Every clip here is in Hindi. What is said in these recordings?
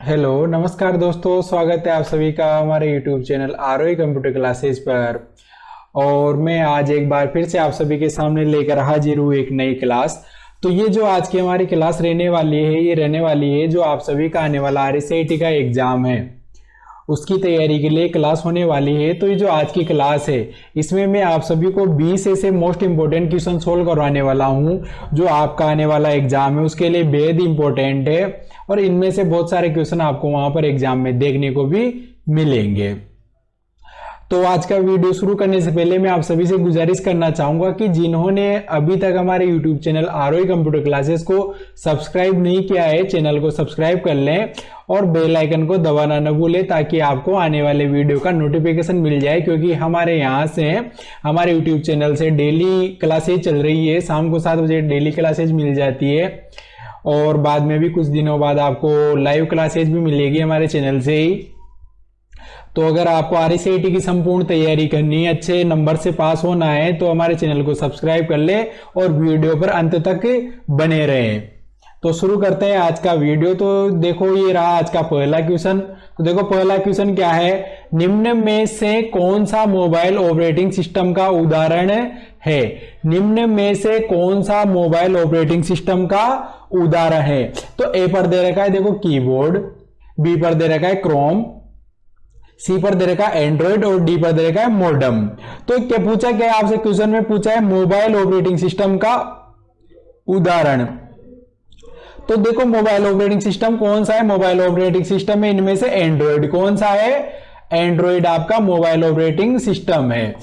हेलो नमस्कार दोस्तों, स्वागत है आप सभी का हमारे YouTube channel ROE computer classes पर। और मैं आज एक बार फिर से आप सभी के सामने लेकर हाजिर हूँ एक नई क्लास। तो ये जो आज की हमारी क्लास रहने वाली है, ये रहने वाली है जो आप सभी का आने वाला RSAT का एग्जाम है उसकी तैयारी के लिए क्लास होने वाली है। तो ये जो आज की क्लास है इसमें मैं आप सभी को 20 ऐसे मोस्ट इंपोर्टेंट क्वेश्चन सोल्व करवाने वाला हूं जो आपका आने वाला एग्जाम है उसके लिए बेहद इंपॉर्टेंट है। और इनमें से बहुत सारे क्वेश्चन आपको वहां पर एग्जाम में देखने को भी मिलेंगे। तो आज का वीडियो शुरू करने से पहले मैं आप सभी से गुजारिश करना चाहूंगा कि जिन्होंने अभी तक हमारे YouTube channel ROE computer classes को सब्सक्राइब नहीं किया है, चैनल को सब्सक्राइब कर लें और बेल आइकन को दबाना न भूलें ताकि आपको आने वाले वीडियो का नोटिफिकेशन मिल जाए। क्योंकि हमारे यहाँ से हमारे YouTube चैनल से डेली क्लासेज चल रही है, शाम को 7 बजे डेली क्लासेज मिल जाती है और बाद में भी कुछ दिनों बाद आपको लाइव क्लासेज भी मिलेगी हमारे चैनल से ही। तो अगर आपको RSAT की संपूर्ण तैयारी करनी है, अच्छे नंबर से पास होना है तो हमारे चैनल को सब्सक्राइब कर ले और वीडियो पर अंत तक बने रहें। तो शुरू करते हैं आज का वीडियो। तो देखो ये रहा आज का पहला क्वेश्चन। तो देखो पहला क्वेश्चन क्या है, निम्न में से कौन सा मोबाइल ऑपरेटिंग सिस्टम का उदाहरण है। निम्न में से कौन सा मोबाइल ऑपरेटिंग सिस्टम का उदाहरण है। तो ए पर दे रखा है देखो कीबोर्ड, बी पर दे रखा है क्रोम, सी पर दे रखा है एंड्रॉइड और डी पर दे रखा है मॉडेम। तो क्या पूछा, क्या आपसे क्वेश्चन में पूछा है मोबाइल ऑपरेटिंग सिस्टम का उदाहरण। तो देखो मोबाइल ऑपरेटिंग सिस्टम कौन सा है, मोबाइल ऑपरेटिंग सिस्टम है इनमें से एंड्रॉइड। कौन सा है, एंड्रॉइड आपका मोबाइल ऑपरेटिंग सिस्टम है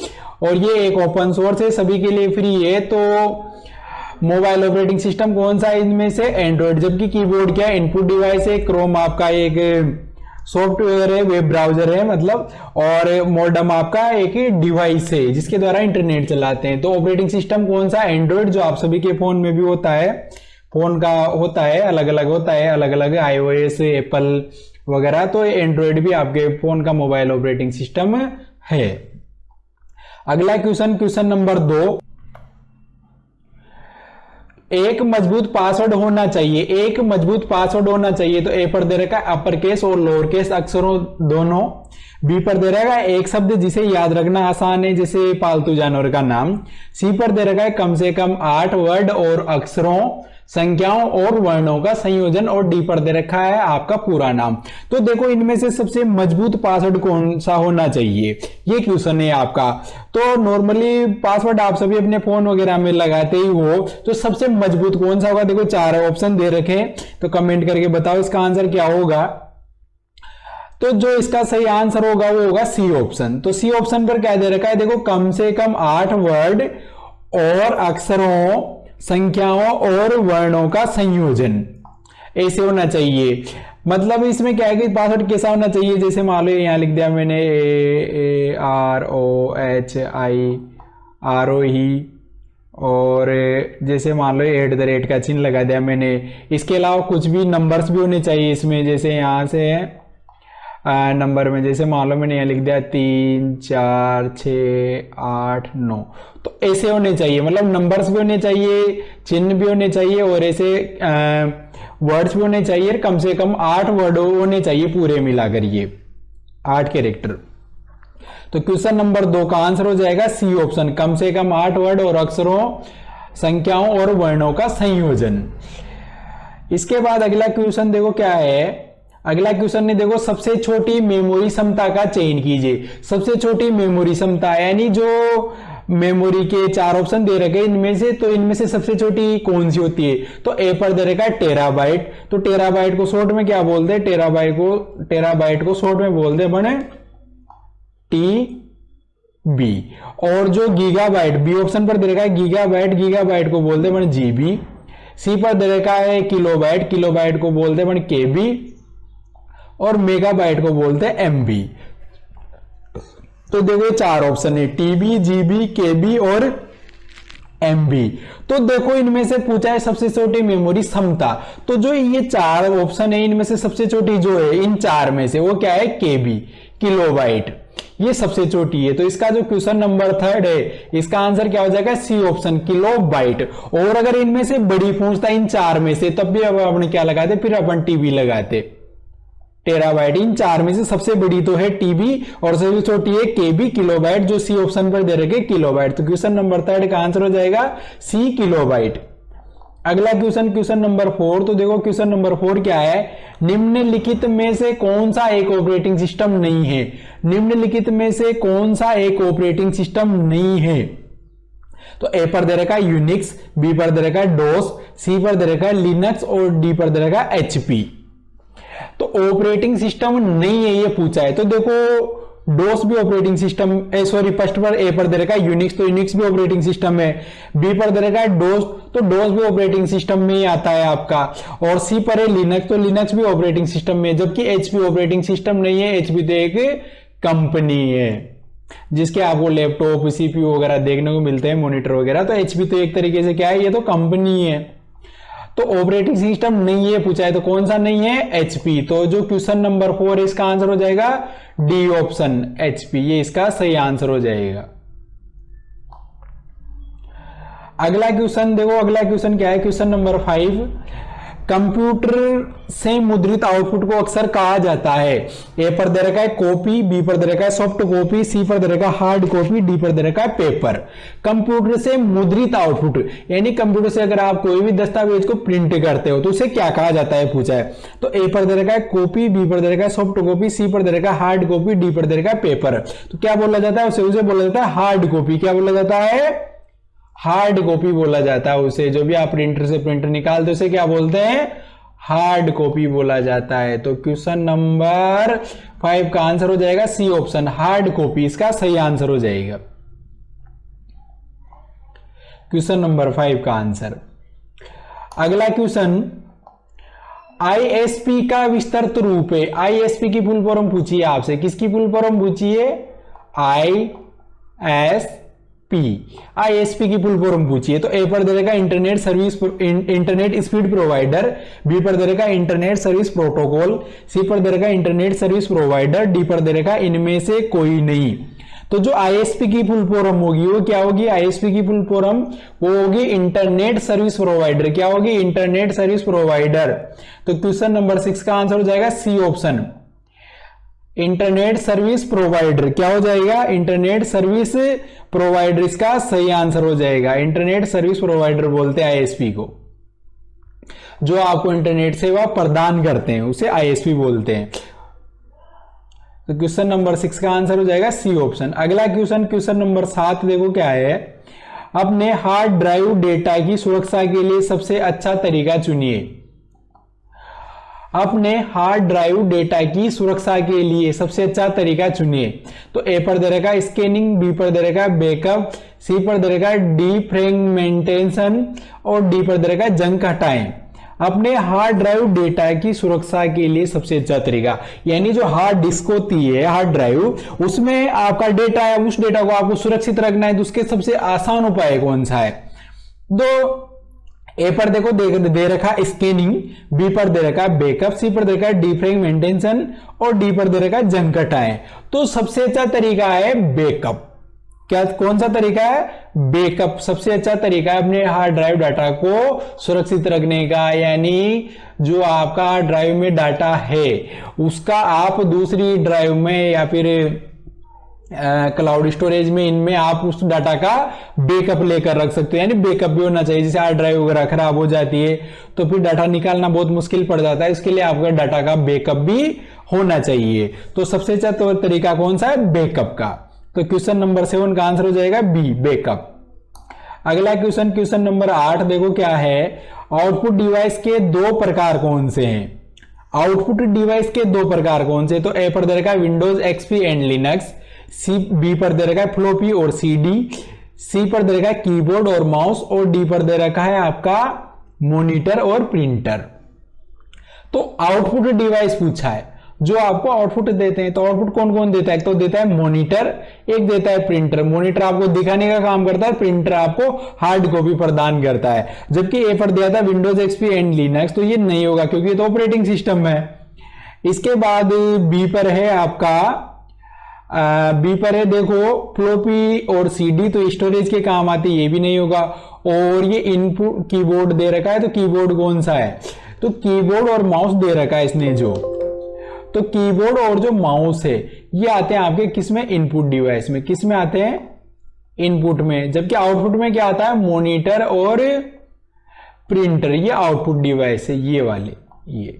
और ये एक ओपन सोर्स है, सभी के लिए फ्री है। तो मोबाइल ऑपरेटिंग सिस्टम कौन सा है इनमें से, एंड्रॉइड। जबकि कीबोर्ड क्या इनपुट डिवाइस है, क्रोम आपका एक सॉफ्टवेयर है, वेब ब्राउजर है मतलब, और मॉडेम आपका एक डिवाइस है जिसके द्वारा इंटरनेट चलाते हैं। तो ऑपरेटिंग सिस्टम कौन सा, एंड्रॉइड, जो आप सभी के फोन में भी होता है, फोन का होता है अलग अलग होता है, अलग अलग iOS एप्पल वगैरह। तो एंड्रॉइड भी आपके फोन का मोबाइल ऑपरेटिंग सिस्टम है। अगला क्वेश्चन, क्वेश्चन नंबर 2, एक मजबूत पासवर्ड होना चाहिए, एक मजबूत पासवर्ड होना चाहिए। तो ए पर दे रखा है अपर केस और लोअर केस अक्षरों दोनों। बी पर दे रखा है एक शब्द जिसे याद रखना आसान है जैसे पालतू जानवर का नाम। सी पर दे रखा है कम से कम 8 वर्ड और अक्षरों, संख्याओं और वर्णों का संयोजन। और डी पर दे रखा है आपका पूरा नाम। तो देखो इनमें से सबसे मजबूत पासवर्ड कौन सा होना चाहिए, ये क्वेश्चन है आपका। तो नॉर्मली पासवर्ड आप सभी अपने फोन वगैरह में लगाते ही हो, तो सबसे मजबूत कौन सा होगा। देखो 4 ऑप्शन दे रखे हैं, तो कमेंट करके बताओ इसका आंसर क्या होगा। तो जो इसका सही आंसर होगा वो होगा सी ऑप्शन। तो सी ऑप्शन पर क्या दे रखा है, देखो कम से कम 8 वर्ड और अक्षरों, संख्याओं और वर्णों का संयोजन ऐसे होना चाहिए। मतलब इसमें क्या है कि पासवर्ड कैसा होना चाहिए, जैसे मान लो यहां लिख दिया मैंने AAROHIROE और जैसे मान लो @ का चिन्ह लगा दिया मैंने। इसके अलावा कुछ भी नंबर्स भी होने चाहिए इसमें, जैसे यहां से नंबर में जैसे मान लो मैंने यहाँ लिख दिया 3 4 6 8 9। तो ऐसे होने चाहिए, मतलब नंबर्स भी होने चाहिए, चिन्ह भी होने चाहिए और ऐसे वर्ड्स भी होने चाहिए। कम से कम 8 वर्ड होने चाहिए पूरे मिलाकर, ये 8 कैरेक्टर। तो क्वेश्चन नंबर 2 का आंसर हो जाएगा सी ऑप्शन, कम से कम 8 वर्ड और अक्षरों, संख्याओं और वर्णों का संयोजन। इसके बाद अगला क्वेश्चन देखो क्या है। अगला क्वेश्चन ने देखो सबसे छोटी मेमोरी क्षमता का चयन कीजिए। सबसे छोटी मेमोरी क्षमता यानी जो मेमोरी के 4 ऑप्शन दे रखे इनमें से, तो इनमें से सबसे छोटी कौन सी होती है। तो ए पर दे रखा है टेराबाइट। तो टेराबाइट को शॉर्ट में क्या बोलते हैं, टेराबाइट को शॉर्ट में बोलते बने TB। और जो गीगाबाइट, बी ऑप्शन पर दे रखा है गीगाबाइट, गीगाबाइट को बोलते बने GB। सी पर दे रखा है किलोबाइट, किलोबाइट को बोलते बने KB और मेगाबाइट को बोलते हैं MB। तो देखो 4 ऑप्शन है TB, GB, KB और MB। तो देखो इनमें से पूछा है सबसे छोटी मेमोरी क्षमता। तो जो ये 4 ऑप्शन है इनमें से सबसे छोटी जो है इन 4 में से वो क्या है, KB, किलोबाइट, ये सबसे छोटी है। तो इसका जो क्वेश्चन नंबर 3 है इसका आंसर क्या हो जाएगा, सी ऑप्शन, किलोबाइट। और अगर इनमें से बड़ी पूछता इन 4 में से तब भी अब अपन क्या लगाते, फिर अपन TB लगाते। टेराबाइट। इन चार में से सबसे बड़ी तो है टीबी और सबसे छोटी है केबी, किलोबाइट, जो सी ऑप्शन पर दे रखे किलोबाइट। तो क्वेश्चन नंबर 3 का आंसर हो जाएगा सी, किलोबाइट। अगला क्वेश्चन नंबर 4। तो देखो क्वेश्चन नंबर 4 क्या है, निम्नलिखित में से कौन सा एक ऑपरेटिंग सिस्टम नहीं है। निम्नलिखित में से कौन सा एक ऑपरेटिंग सिस्टम नहीं है। तो ए पर दे रखा है यूनिक्स, बी पर दे रखा है डोस, सी पर दे रखा है लिनक्स और डी पर दे रखा है एचपी। तो ऑपरेटिंग सिस्टम नहीं है ये पूछा है। तो देखो डोस भी ऑपरेटिंग सिस्टम, सॉरी फर्स्ट पर ए पर दे रखा है यूनिक्स, तो यूनिक्स भी ऑपरेटिंग सिस्टम है। बी पर दे रखा है डोस, तो डोस भी ऑपरेटिंग सिस्टम में ही आता है आपका। और सी पर है लिनक्स, तो लिनक्स भी ऑपरेटिंग सिस्टम में है। जबकि एचपी ऑपरेटिंग सिस्टम नहीं है। एचपी तो एक कंपनी है जिसके आपको लैपटॉप, सीपीयू वगैरह देखने को मिलते हैं, मॉनिटर वगैरह। तो एचपी तो एक तरीके से क्या है, ये तो कंपनी है। तो ऑपरेटिंग सिस्टम नहीं है पूछा है, तो कौन सा नहीं है, एचपी। तो जो क्वेश्चन नंबर 4 है इसका आंसर हो जाएगा डी ऑप्शन, एचपी, ये इसका सही आंसर हो जाएगा। अगला क्वेश्चन देखो, अगला क्वेश्चन क्या है, क्वेश्चन नंबर 5। कंप्यूटर से मुद्रित आउटपुट को अक्सर कहा जाता है। ए पर दे रखा है कॉपी, बी पर दे रखा है सॉफ्ट कॉपी, सी पर दे रखा है हार्ड कॉपी, डी पर दे रखा है पेपर। कंप्यूटर से मुद्रित आउटपुट यानी कंप्यूटर से अगर आप कोई भी दस्तावेज को प्रिंट करते हो तो उसे क्या कहा जाता है पूछा है। तो ए पर दे रखा है कॉपी, बी पर दे रखा है सॉफ्ट कॉपी, सी पर दे रखा है हार्ड कॉपी, डी पर दे रखा है पेपर। तो क्या बोला जाता है उसे बोला जाता है हार्ड कॉपी। क्या बोला जाता है, हार्ड कॉपी बोला जाता है उसे। जो भी आप प्रिंटर से प्रिंटर निकालते उसे क्या बोलते हैं, हार्ड कॉपी बोला जाता है। तो क्वेश्चन नंबर 5 का आंसर हो जाएगा सी ऑप्शन, हार्ड कॉपी, इसका सही आंसर हो जाएगा क्वेश्चन नंबर 5 का आंसर। अगला क्वेश्चन, आईएसपी का विस्तृत रूप है। आईएसपी की फुल फॉर्म पूछिए आपसे, किसकी फुल फॉर्म पूछिए, आईएसपी की फुल फॉर्म पूछिए। तो ए पर दे रखा internet service, internet speed provider, B पर दे रखा इंटरनेट सर्विस प्रोटोकॉल, सी पर दे रखा इंटरनेट सर्विस प्रोवाइडर, डी पर दे रखा इनमें से कोई नहीं। तो जो आईएसपी की फुल फॉर्म होगी वो क्या होगी, आईएसपी की फुल फॉर्म वो होगी इंटरनेट सर्विस प्रोवाइडर। क्या होगी, इंटरनेट सर्विस प्रोवाइडर। तो क्वेश्चन नंबर 6 का आंसर हो जाएगा C option, internet service provider. क्या हो जाएगा, इंटरनेट सर्विस प्रोवाइडर, इसका सही आंसर हो जाएगा। इंटरनेट सर्विस प्रोवाइडर बोलते हैं आईएसपी को, जो आपको इंटरनेट सेवा प्रदान करते हैं उसे आईएसपी बोलते हैं। तो क्वेश्चन नंबर 6 का आंसर हो जाएगा सी ऑप्शन। अगला क्वेश्चन, क्वेश्चन नंबर 7 देखो क्या है, अपने हार्ड ड्राइव डेटा की सुरक्षा के लिए सबसे अच्छा तरीका चुनिए। अपने हार्ड ड्राइव डेटा की सुरक्षा के लिए सबसे अच्छा तरीका चुनिए। तो ए पर दे रखा है स्कैनिंग, बी पर दे रखा है बैकअप, सी पर दे रखा है डीफ्रैगमेंटेशन और डी पर दे रखा है जंक हटाएं। अपने हार्ड ड्राइव डेटा की सुरक्षा के लिए सबसे अच्छा तरीका, यानी जो हार्ड डिस्क होती है, हार्ड ड्राइव, उसमें आपका डेटा है, उस डेटा को आपको सुरक्षित रखना है, तो उसके सबसे आसान उपाय कौन सा है। तो ए पर देखो दे रखा स्कैनिंग, बी पर दे रखा बैकअप, सी पर दे रखा डीफ्रैगमेंटेशन और डी पर दे रखा जंक हटाएं। तो सबसे अच्छा तरीका है बैकअप। क्या, कौन सा तरीका है, बैकअप सबसे अच्छा तरीका है अपने हार्ड ड्राइव डाटा को सुरक्षित रखने का। यानी जो आपका हार्ड ड्राइव में डाटा है उसका आप दूसरी ड्राइव में या फिर क्लाउड स्टोरेज में, इनमें आप उस डाटा का बैकअप लेकर रख सकते हो। यानी बैकअप भी होना चाहिए, जैसे हार्ड ड्राइव वगैरह खराब हो जाती है तो फिर डाटा निकालना बहुत मुश्किल पड़ जाता है, इसके लिए आपका डाटा का बैकअप भी होना चाहिए। तो सबसे अच्छा तरीका कौन सा है, बैकअप का। तो क्वेश्चन नंबर 7 का आंसर हो जाएगा बी, बैकअप। अगला क्वेश्चन, क्वेश्चन नंबर 8 देखो क्या है, आउटपुट डिवाइस के 2 प्रकार कौन से हैं। आउटपुट डिवाइस के 2 प्रकार कौन से, तो ए पर दे रखा है Windows XP and Linux, B पर दे रखा है फ्लॉपी और सीडी, सी पर दे रखा है कीबोर्ड और माउस और डी पर दे रखा है आपका मॉनिटर और प्रिंटर। तो आउटपुट डिवाइस पूछा है, जो आपको आउटपुट देते हैं। तो आउटपुट कौन कौन देता है, तो देता है मॉनिटर, एक देता है प्रिंटर। मॉनिटर आपको दिखाने का काम करता है, प्रिंटर आपको हार्ड कॉपी प्रदान करता है। जबकि ए पर दिया था विंडोज एक्सपी एंड लिनक्स, तो ये नहीं होगा क्योंकि ये तो ऑपरेटिंग सिस्टम है। इसके बाद बी पर है आपका, बी पर है देखो फ्लॉपी और सीडी, तो स्टोरेज के काम आती है, ये भी नहीं होगा। और ये इनपुट कीबोर्ड दे रखा है, तो कीबोर्ड कौन सा है, तो कीबोर्ड और माउस दे रखा है इसने जो, तो कीबोर्ड और जो माउस है ये आते हैं आपके किसमें, इनपुट डिवाइस में। किस में आते हैं, इनपुट में। जबकि आउटपुट में क्या आता है, मॉनिटर और प्रिंटर, ये आउटपुट डिवाइस है ये वाले ये।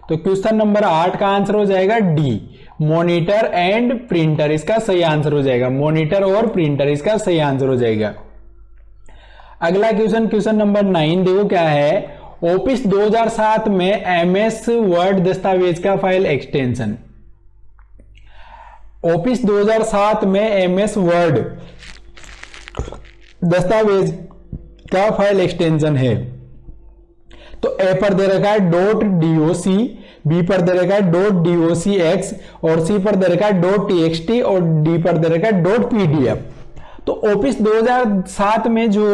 तो क्वेश्चन नंबर 8 का आंसर हो जाएगा डी, मॉनिटर एंड प्रिंटर, इसका सही आंसर हो जाएगा। मॉनिटर और प्रिंटर इसका सही आंसर हो जाएगा। अगला क्वेश्चन, क्वेश्चन नंबर 9 देखो क्या है, ऑफिस 2007 में एमएस वर्ड दस्तावेज का फाइल एक्सटेंशन। ऑफिस 2007 में एमएस वर्ड दस्तावेज का फाइल एक्सटेंशन है। तो ए पर दे रखा है .doc, बी पर दे रखा है .docx और सी पर दे रखा है .txt और डी पर दे रखा है .pdf। तो ऑफिस 2007 में जो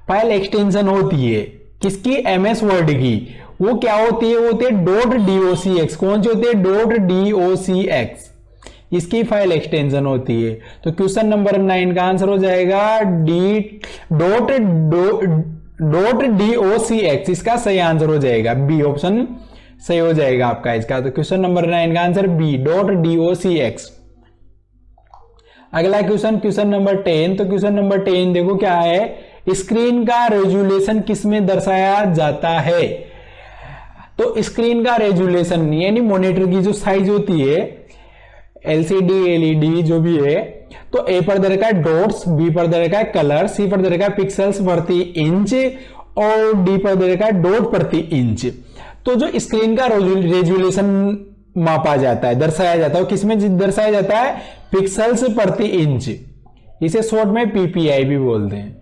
फाइल एक्सटेंशन होती है किसकी, एमएस वर्ड की, वो क्या होती है, वो होती है .docx। कौन सी होती है, .docx, इसकी फाइल एक्सटेंशन होती है। तो क्वेश्चन नंबर 9 का आंसर हो जाएगा डी, .docx, इसका सही आंसर हो जाएगा बी ऑप्शन सही हो जाएगा आपका इसका। तो क्वेश्चन नंबर 9 का आंसर बी, .docx। अगला क्वेश्चन, क्वेश्चन नंबर 10। तो क्वेश्चन नंबर 10 देखो क्या है, स्क्रीन का रेजोल्यूशन किसमें दर्शाया जाता है। तो स्क्रीन का रेजोल्यूशन यानी मॉनिटर की जो साइज होती है, एलसीडी एलईडी जो भी है, तो ए पर दे रखा है डॉट्स, बी पर दे रखा है कलर, सी पर दे रखा है पिक्सल्स प्रति इंच और डी पर दे रखा है डॉट प्रति इंच। तो जो स्क्रीन का रेजोल्यूशन मापा जाता है, दर्शाया जाता है, किसमें दर्शाया जाता है, पिक्सल्स प्रति इंच, इसे शॉर्ट में पीपीआई भी बोलते हैं।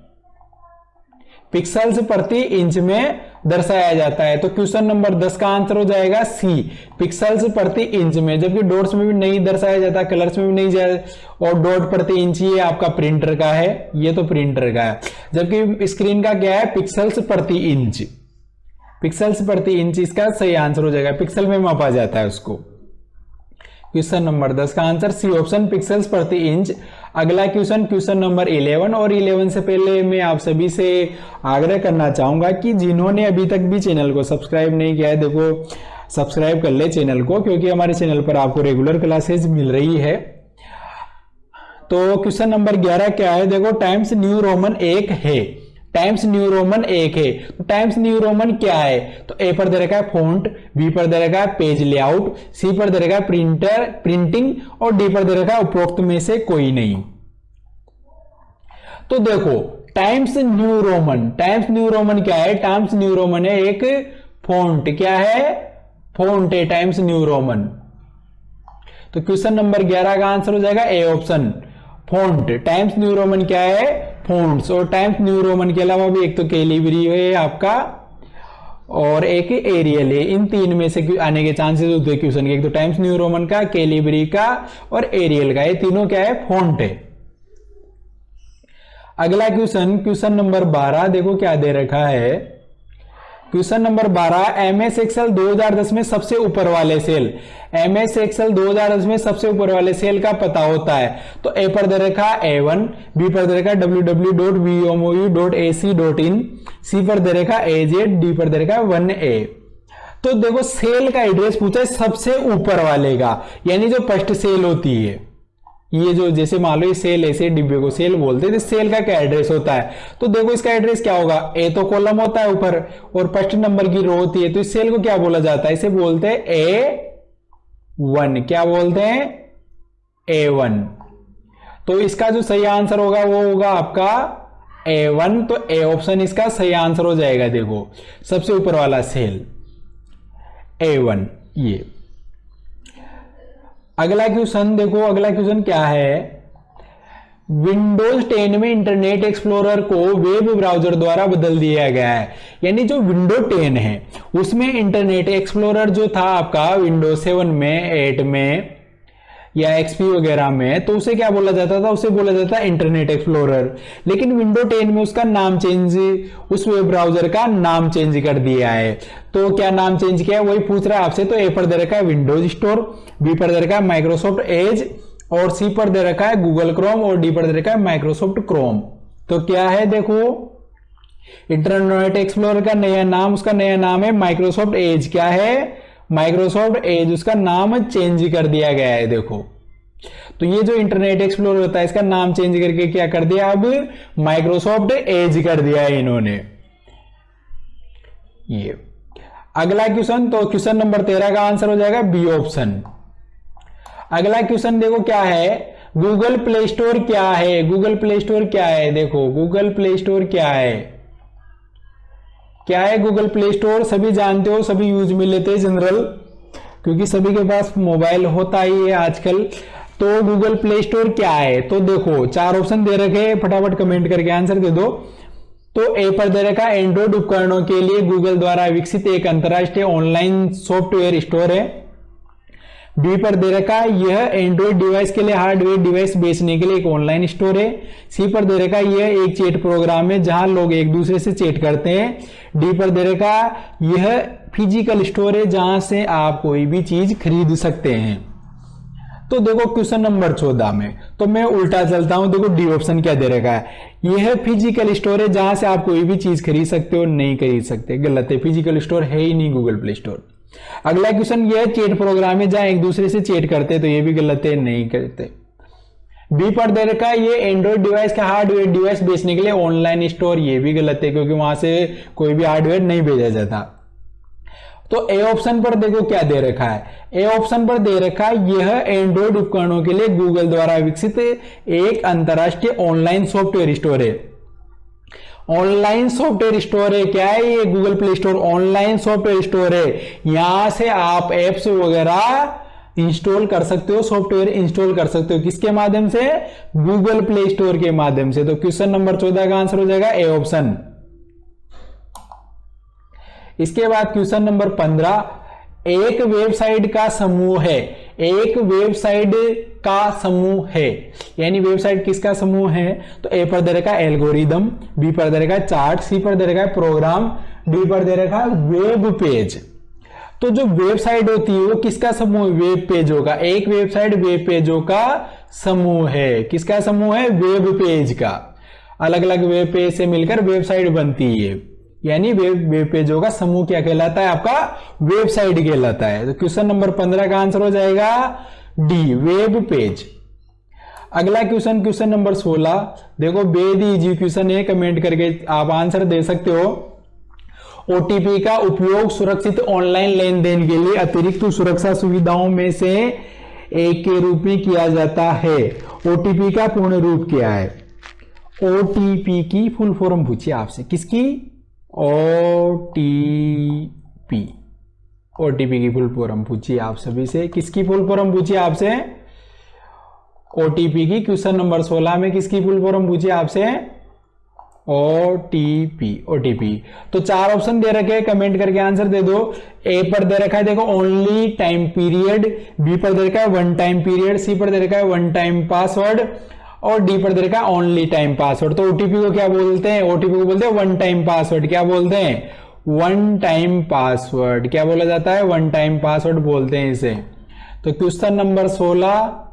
पिक्सल्स प्रति इंच में दर्शाया जाता है। तो क्वेश्चन नंबर 10 का आंसर हो जाएगा सी, पिक्सल्स प्रति इंच में। जबकि डॉट्स में भी नहीं दर्शाया जाता, कलर्स में भी नहीं जाए, और डॉट प्रति इंच ये आपका प्रिंटर का है, ये तो प्रिंटर का है। जबकि स्क्रीन का क्या है, पिक्सल्स प्रति इंच, पिक्सल्स प्रति इंच इसका सही आंसर हो जाएगा, पिक्सल में मापा जाता है उसको। क्वेश्चन नंबर 10 का आंसर सी ऑप्शन, पिक्सल्स प्रति इंच। अगला क्वेश्चन, क्वेश्चन नंबर 11। और 11 से पहले मैं आप सभी से आग्रह करना चाहूंगा कि जिन्होंने अभी तक भी चैनल को सब्सक्राइब नहीं किया है, देखो सब्सक्राइब कर ले चैनल को, क्योंकि हमारे चैनल पर आपको रेगुलर क्लासेस मिल रही है। तो क्वेश्चन नंबर 11 क्या है, देखो टाइम्स न्यू रोमन 1 है, टाइम्स न्यू रोमन 1 है। तो टाइम्स न्यू रोमन क्या है, तो ए पर दे रखा है फॉन्ट, बी पर दे रखा है पेज लेआउट, सी पर दे रखा है प्रिंटिंग और डी पर दे रखा है उपरोक्त में से कोई नहीं। तो देखो times new Roman, times new Roman क्या है, टाइम्स न्यू रोमन है एक फॉन्ट, क्या है, फॉन्ट है टाइम्स न्यू रोमन। तो क्वेश्चन नंबर 11 का आंसर हो जाएगा A option, font. Times new Roman क्या है, फॉन्ट्स। और टाइम्स न्यू रोमन के अलावा भी एक तो कैलिबरी है आपका और एक एरियल है, इन तीन में से आने के चांसेस होते हैं क्वेश्चन के। एक तो टाइम्स न्यू रोमन का, कैलिबरी का और एरियल का, ये तीनों क्या है, फॉन्ट है। अगला क्वेश्चन, क्वेश्चन नंबर 12 देखो क्या दे रखा है। क्वेश्चन नंबर 12, एमएस एक्सेल 2010 में सबसे ऊपर वाले सेल, एमएस एक्सेल 2010 में सबसे ऊपर वाले सेल का पता होता है। तो ए पर दे रखा A1, बी पर दे रखा www.vmou.ac.in, सी पर दे रखा AZ, डी पर दे रखा 1A। तो देखो सेल का एड्रेस पूछा है सबसे ऊपर वाले का, यानी जो फर्स्ट सेल होती है, ये जो जैसे मान लो ये सेल, ऐसे डिब्बे को सेल बोलते हैं, तो सेल का क्या एड्रेस होता है। तो देखो इसका एड्रेस क्या होगा, ए तो कॉलम होता है ऊपर और फर्स्ट नंबर की रो होती है, तो इस सेल को क्या बोला जाता है, इसे बोलते हैं A1। क्या बोलते हैं, A1। तो इसका जो सही आंसर होगा वो होगा आपका A1। तो ए ऑप्शन इसका सही आंसर हो जाएगा। देखो सबसे ऊपर वाला सेल A1 ये। अगला क्वेश्चन देखो, अगला क्वेश्चन क्या है, विंडोज 10 में इंटरनेट एक्सप्लोरर को वेब ब्राउजर द्वारा बदल दिया गया है। यानी जो विंडो 10 है उसमें इंटरनेट एक्सप्लोरर जो था आपका विंडोज 7 में, 8 में या एक्सपी वगैरह में, तो उसे क्या बोला जाता था, उसे बोला जाता इंटरनेट एक्सप्लोरर। लेकिन विंडो 10 में उसका नाम चेंज, उस वेब ब्राउजर का नाम चेंज कर दिया है। तो क्या नाम चेंज किया है वही पूछ रहा है आपसे। तो ए पर दे रखा है विंडोज स्टोर, बी पर दे रखा है माइक्रोसॉफ्ट एज और सी पर दे रखा है गूगल क्रोम और डी पर दे रखा है माइक्रोसॉफ्ट क्रोम। तो क्या है, देखो इंटरनेट एक्सप्लोरर का नया नाम, उसका नया नाम है माइक्रोसॉफ्ट एज। क्या है, माइक्रोसॉफ्ट एज, उसका नाम चेंज कर दिया गया है। देखो, तो ये जो इंटरनेट एक्सप्लोरर होता है इसका नाम चेंज करके क्या कर दिया, अब माइक्रोसॉफ्ट एज कर दिया है इन्होंने। ये अगला क्वेश्चन, तो क्वेश्चन नंबर 13 का आंसर हो जाएगा बी ऑप्शन। अगला क्वेश्चन देखो क्या है, गूगल प्ले स्टोर क्या है? गूगल प्ले स्टोर क्या है? देखो, गूगल प्ले स्टोर क्या है? क्या है गूगल प्ले स्टोर? सभी जानते हो, सभी यूज में लेते हैं जनरल, क्योंकि सभी के पास मोबाइल होता ही है आजकल। तो गूगल प्ले स्टोर क्या है? तो देखो 4 ऑप्शन दे रखे, फटाफट कमेंट करके आंसर दे दो। तो ए पर दे रखा एंड्रॉइड उपकरणों के लिए गूगल द्वारा विकसित एक अंतरराष्ट्रीय ऑनलाइन सॉफ्टवेयर स्टोर है। बी पर दे रखा यह एंड्रॉइड डिवाइस के लिए हार्डवेयर डिवाइस बेचने के लिए एक ऑनलाइन स्टोर है। सी पर दे रखा यह एक चैट प्रोग्राम है जहां लोग एक दूसरे से चैट करते हैं। डी पर दे रखा यह फिजिकल स्टोर है जहां से आप कोई भी चीज खरीद सकते हैं। तो देखो क्वेश्चन नंबर 14 में तो मैं उल्टा चलता हूं। देखो डी ऑप्शन क्या दे रखा है, यह फिजिकल स्टोर है जहां से आप कोई भी चीज खरीद सकते हो, नहीं खरीद सकते, गलत है, फिजिकल स्टोर है ही नहीं गूगल प्ले स्टोर। अगला क्वेश्चन, यह चैट प्रोग्राम है जहां एक दूसरे से चैट करते हैं, तो ये भी गलत है, नहीं करते। बी पर दे रखा है ये एंड्रॉइड डिवाइस का हार्डवेयर डिवाइस बेचने के लिए ऑनलाइन स्टोर, ये भी गलत है क्योंकि वहां से कोई भी हार्डवेयर नहीं भेजा जाता। तो ए ऑप्शन पर देखो क्या दे रखा है, ए ऑप्शन पर दे रखा है यह एंड्रॉइड उपकरणों के लिए गूगल द्वारा विकसित एक अंतरराष्ट्रीय ऑनलाइन सॉफ्टवेयर स्टोर है। ऑनलाइन सॉफ्टवेयर स्टोर है, क्या है ये? Google play store online software store है। यहां से आप एप्स वगैरह इंस्टॉल कर सकते हो, सॉफ्टवेयर इंस्टॉल कर सकते हो, किसके माध्यम से? गूगल प्ले स्टोर के माध्यम से। तो क्वेश्चन नंबर 14 का आंसर हो जाएगा ए ऑप्शन। इसके बाद क्वेश्चन नंबर 15, एक वेबसाइट का समूह है, एक वेबसाइट का समूह है, यानी वेबसाइट किसका समूह है? तो ए पर दे रखा है एल्गोरिदम, बी पर दे रखा है चार्ट, सी पर दे रखा है प्रोग्राम, डी पर दे रखा है वेब पेज। तो जो वेबसाइट होती है वो किसका समूह? वेब पेजों का। एक वेबसाइट वेब पेजों का समूह है। किसका समूह है? वेब पेज का। अलग अलग वेब पेज से मिलकर वेबसाइट बनती है, यानी वेब पेजों का समूह क्या कहलाता है? आपका वेबसाइट कहलाता है। तो क्वेश्चन नंबर 15 का आंसर हो जाएगा डी, वेब पेज। अगला क्वेश्चन, क्वेश्चन नंबर 16, देखो बेहद इजी क्वेश्चन है, कमेंट करके आप आंसर दे सकते हो। ओटीपी का उपयोग सुरक्षित ऑनलाइन लेन देन के लिए अतिरिक्त सुरक्षा सुविधाओं में से एक के रूप में किया जाता है। ओटीपी का पूर्ण रूप क्या है? ओटीपी की फुल फॉर्म पूछिए आपसे, किसकी? ओटीपी, ओटीपी की फुल फॉर्म पूछिए आप सभी से, किसकी फुल फॉर्म पूछिए आपसे? ओटीपी की। क्वेश्चन नंबर 16 में किसकी फुल फॉर्म पूछिए आपसे? OTP, OTP. तो 4 ऑप्शन दे रखे हैं, कमेंट करके आंसर दे दो। ए पर दे रखा है देखो ओनली टाइम पीरियड, बी पर दे रखा है वन टाइम पीरियड, सी पर दे रखा है वन टाइम पासवर्ड और डी पर दे रखा है ओनली टाइम पासवर्ड। तो ओटीपी को क्या बोलते हैं? ओटीपी को बोलते हैं वन टाइम पासवर्ड। क्या बोलते हैं? One time password. क्या बोला जाता है? वन टाइम पासवर्ड बोलते हैं इसे। तो क्वेश्चन नंबर 16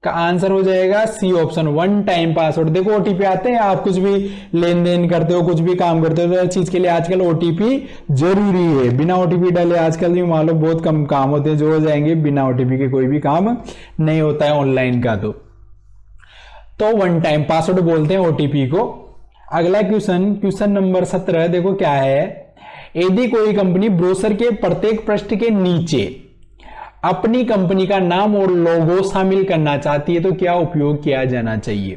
का आंसर हो जाएगा C option, one time password. देखो ओटीपी आते हैं, आप कुछ भी लेन देन करते हो, कुछ भी काम करते हो, तो हर चीज के लिए आजकल ओटीपी जरूरी है। बिना ओटीपी डाले आजकल भी मान लो बहुत कम काम होते हैं जो हो जाएंगे, बिना ओटीपी के कोई भी काम नहीं होता है ऑनलाइन का। तो वन टाइम पासवर्ड बोलते हैं ओटीपी को। अगला क्वेश्चन, क्वेश्चन नंबर 17, देखो क्या है, यदि कोई कंपनी ब्रोशर के प्रत्येक पृष्ठ के नीचे अपनी कंपनी का नाम और लोगो शामिल करना चाहती है तो क्या उपयोग किया जाना चाहिए?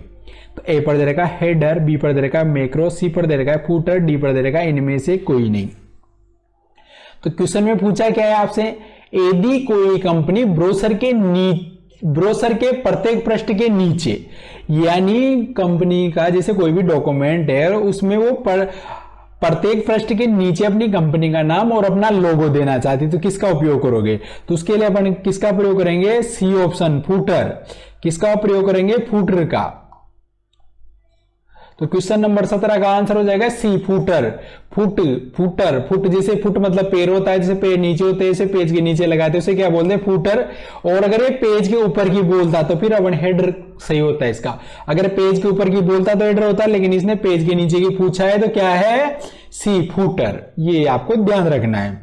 तो ए पर दे रखा है हेडर, बी पर दे रखा है मैक्रो, सी पर दे रखा है फूटर, डी पर दे रखा है इनमें से कोई नहीं। तो क्वेश्चन में पूछा क्या है आपसे, यदि कोई कंपनी ब्रोशर के प्रत्येक पृष्ठ के नीचे, यानी कंपनी का जैसे कोई भी डॉक्यूमेंट है उसमें वो प्रत्येक पृष्ठ के नीचे अपनी कंपनी का नाम और अपना लोगो देना चाहती, तो किसका उपयोग करोगे? तो उसके लिए अपन किसका प्रयोग करेंगे? C option, footer. किसका प्रयोग करेंगे? फूटर का। तो क्वेश्चन नंबर 17 का आंसर हो जाएगा सी, फूटर। फुट जैसे फुट मतलब पैर होता है, जैसे पैर नीचे होते हैं, जैसे पेज के नीचे लगाते हैं, उसे क्या बोलते हैं? फूटर। और अगर ये पेज के ऊपर की बोलता तो फिर अपन हेडर सही होता है इसका। अगर पेज के ऊपर की बोलता तो हेडर होता, लेकिन इसने पेज के नीचे की पूछा है तो क्या है? सी, फूटर। ये आपको ध्यान रखना है।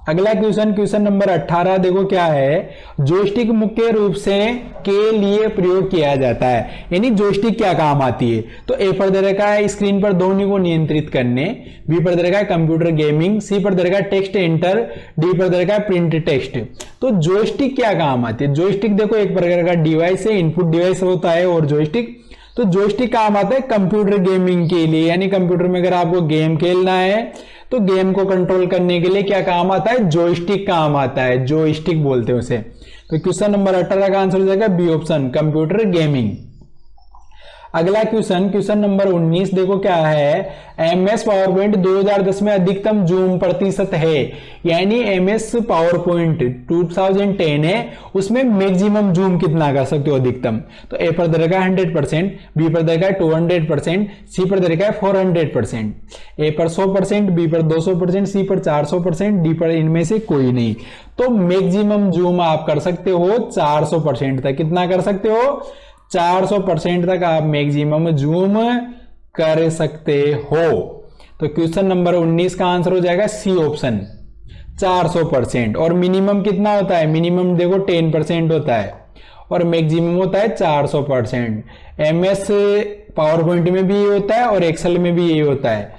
अगला क्वेश्चन नंबर 18 देखो क्या है, जॉयस्टिक मुख्य रूप से के लिए प्रयोग किया जाता है, यानी जॉयस्टिक क्या काम आती है। तो ए पर दे रखा है स्क्रीन पर ध्वनि को नियंत्रित करने, बी पर दे रखा है कंप्यूटर गेमिंग, सी पर दे रखा है टेक्स्ट एंटर, डी पर दे रखा है प्रिंट टेक्स्ट। तो जॉयस्टिक क्या काम आती है, जॉयस्टिक देखो एक प्रकार का डिवाइस है, इनपुट डिवाइस होता है और जॉयस्टिक। तो जॉयस्टिक काम आता है कंप्यूटर गेमिंग के लिए, यानी कंप्यूटर में अगर आपको गेम खेलना है तो गेम को कंट्रोल करने के लिए क्या काम आता है, जॉयस्टिक काम आता है, जॉयस्टिक बोलते हैं उसे। तो क्वेश्चन नंबर 18 का आंसर हो जाएगा बी ऑप्शन, कंप्यूटर गेमिंग। अगला क्वेश्चन नंबर 19 देखो क्या है, एमएस पावर पॉइंट 2010 में अधिकतम जूम प्रतिशत है, यानी एमएस पावर पॉइंट 2010 है, उसमें मैक्सिमम जूम कितना कर सकते हो अधिकतम। तो ए पर दे रखा है 100%, बी पर दे रखा है 200%, सी पर दे रखा है 400%, ए पर 100%, बी पर 200%, सी पर 400%, डी पर इनमें से कोई नहीं। तो मैक्सिमम जूम आप कर सकते हो 400% तक। कितना कर सकते हो, 400% तक आप मैक्सिमम जूम कर सकते हो। तो क्वेश्चन नंबर 19 का आंसर हो जाएगा सी ऑप्शन, 400%। और मिनिमम कितना होता है, मिनिमम देखो 10% होता है और मैक्सिमम होता है 400%। एमएस पावर पॉइंट में भी ये होता है और एक्सेल में भी ये होता है।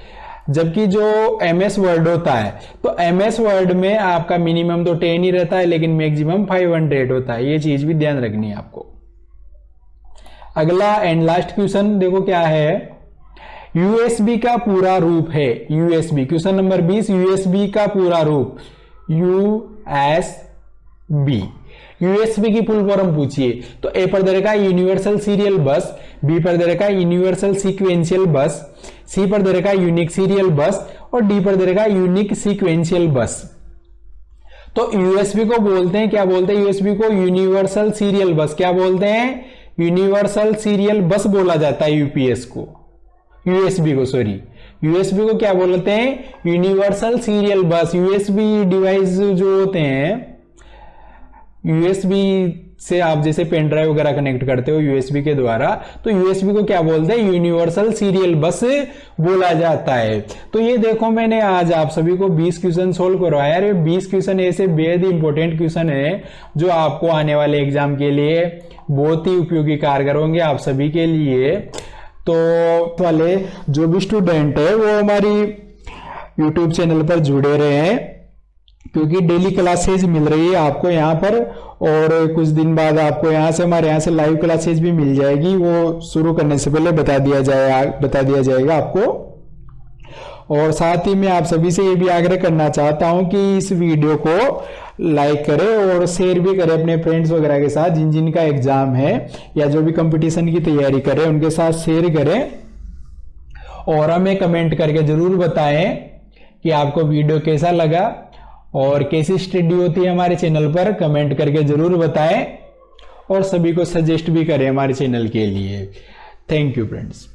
जबकि जो एमएस वर्ड होता है, तो एमएस वर्ड में आपका मिनिमम तो 10 ही रहता है, लेकिन मैक्सिमम 500 होता है। ये चीज भी ध्यान रखनी है आपको। अगला एंड लास्ट क्वेश्चन देखो क्या है, यूएसबी का पूरा रूप है, यूएसबी। क्वेश्चन नंबर 20, यूएसबी का पूरा रूप, यूएसबी। यूएसबी की फुल फॉर्म पूछिए, तो ए पर दे रखा है यूनिवर्सल सीरियल बस, बी पर दे रखा है यूनिवर्सल सीक्वेंशियल बस, सी पर दे रखा है यूनिक सीरियल बस और डी पर दे रखा है यूनिक सीक्वेंशियल बस। तो यूएसबी को बोलते हैं, क्या बोलते हैं, यूएसबी को यूनिवर्सल सीरियल बस क्या बोलते हैं, यूनिवर्सल सीरियल बस बोला जाता है यूपीएस को, यूएसबी को, सॉरी यूएसबी को क्या बोलते हैं, यूनिवर्सल सीरियल बस। यूएसबी डिवाइस जो होते हैं, यूएसबी से आप जैसे पेन ड्राइव वगैरह कनेक्ट करते हो यूएसबी के द्वारा, तो यूएसबी को क्या बोलते हैं, यूनिवर्सल सीरियल बस बोला जाता है। तो ये देखो मैंने आज आप सभी को 20 क्वेश्चन सोल्व करवाया है। 20 क्वेश्चन ऐसे बेहद इंपॉर्टेंट क्वेश्चन है जो आपको आने वाले एग्जाम के लिए बहुत ही उपयोगी कारगर होंगे आप सभी के लिए। तो वाले जो भी स्टूडेंट है वो हमारी यूट्यूब चैनल पर जुड़े रहे हैं, क्योंकि डेली क्लासेज मिल रही है आपको यहाँ पर, और कुछ दिन बाद आपको हमारे यहाँ से लाइव क्लासेज भी मिल जाएगी। वो शुरू करने से पहले बता दिया जाएगा आपको। और साथ ही मैं आप सभी से ये भी आग्रह करना चाहता हूं कि इस वीडियो को लाइक करें और शेयर भी करें अपने फ्रेंड्स वगैरह के साथ, जिनका एग्जाम है या जो भी कंपटीशन की तैयारी करें उनके साथ शेयर करें। और हमें कमेंट करके जरूर बताएं कि आपको वीडियो कैसा लगा और कैसी स्टडी होती है हमारे चैनल पर, कमेंट करके जरूर बताएं और सभी को सजेस्ट भी करें हमारे चैनल के लिए। Thank you friends.